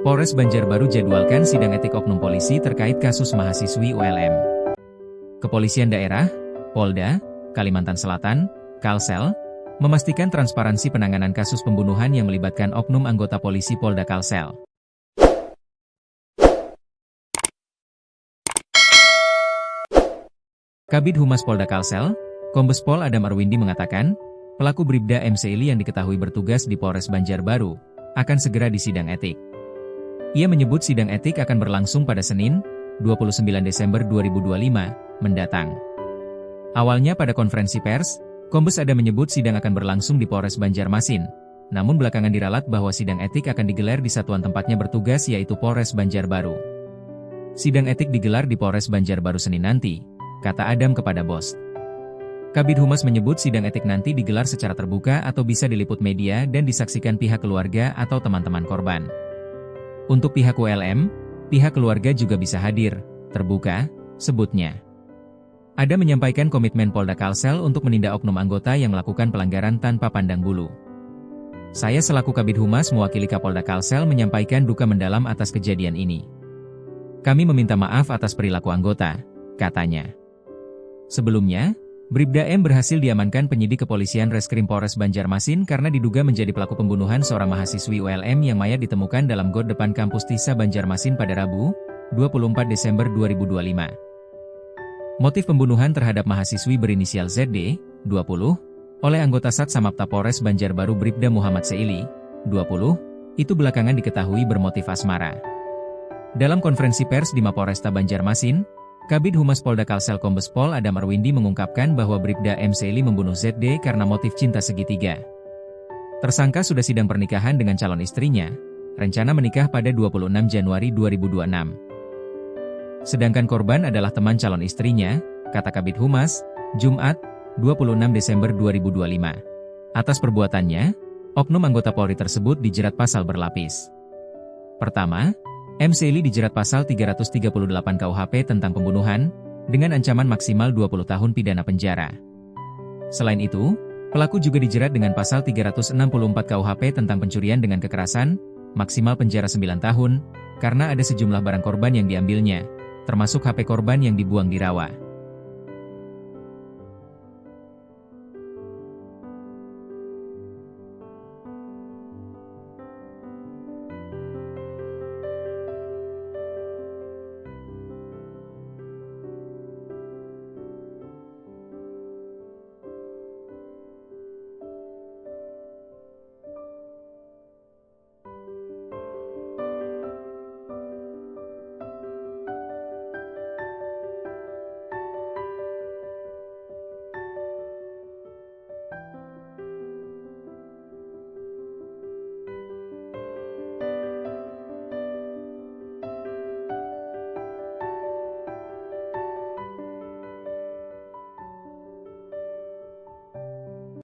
Polres Banjarbaru jadwalkan sidang etik oknum polisi terkait kasus mahasiswi ULM. Kepolisian Daerah, Polda, Kalimantan Selatan, Kalsel, memastikan transparansi penanganan kasus pembunuhan yang melibatkan oknum anggota polisi Polda Kalsel. Kabid Humas Polda Kalsel, Kombes Pol Adam Arwindi mengatakan, pelaku Bribda M. Seili yang diketahui bertugas di Polres Banjarbaru akan segera disidang etik. Ia menyebut sidang etik akan berlangsung pada Senin, 29 Desember 2025, mendatang. Awalnya pada konferensi pers, Kombes Adam menyebut sidang akan berlangsung di Polres Banjarmasin, namun belakangan diralat bahwa sidang etik akan digelar di satuan tempatnya bertugas yaitu Polres Banjarbaru. Sidang etik digelar di Polres Banjarbaru Senin nanti, kata Adam kepada BOS. Kabid Humas menyebut sidang etik nanti digelar secara terbuka atau bisa diliput media dan disaksikan pihak keluarga atau teman-teman korban. Untuk pihak ULM, pihak keluarga juga bisa hadir, terbuka, sebutnya. Adam menyampaikan komitmen Polda Kalsel untuk menindak oknum anggota yang melakukan pelanggaran tanpa pandang bulu. Saya selaku Kabid Humas mewakili Kapolda Kalsel menyampaikan duka mendalam atas kejadian ini. Kami meminta maaf atas perilaku anggota, katanya. Sebelumnya, Bribda M berhasil diamankan penyidik kepolisian Reskrim Polres Banjarmasin karena diduga menjadi pelaku pembunuhan seorang mahasiswi ULM yang mayat ditemukan dalam got depan kampus TISA Banjarmasin pada Rabu, 24 Desember 2025. Motif pembunuhan terhadap mahasiswi berinisial ZD, 20, oleh anggota Sat Samapta Polres Banjarbaru Bribda Muhammad Seili, 20, itu belakangan diketahui bermotif asmara. Dalam konferensi pers di Mapolresta Banjarmasin, Kabid Humas Polda Kalsel Kombes Pol Adam Arwindi mengungkapkan bahwa Bribda M. Seili membunuh ZD karena motif cinta segitiga. Tersangka sudah sidang pernikahan dengan calon istrinya, rencana menikah pada 26 Januari 2026. Sedangkan korban adalah teman calon istrinya, kata Kabid Humas, Jumat, 26 Desember 2025. Atas perbuatannya, oknum anggota Polri tersebut dijerat pasal berlapis. Pertama, M. Seili dijerat pasal 338 KUHP tentang pembunuhan, dengan ancaman maksimal 20 tahun pidana penjara. Selain itu, pelaku juga dijerat dengan pasal 364 KUHP tentang pencurian dengan kekerasan, maksimal penjara 9 tahun, karena ada sejumlah barang korban yang diambilnya, termasuk HP korban yang dibuang di rawa.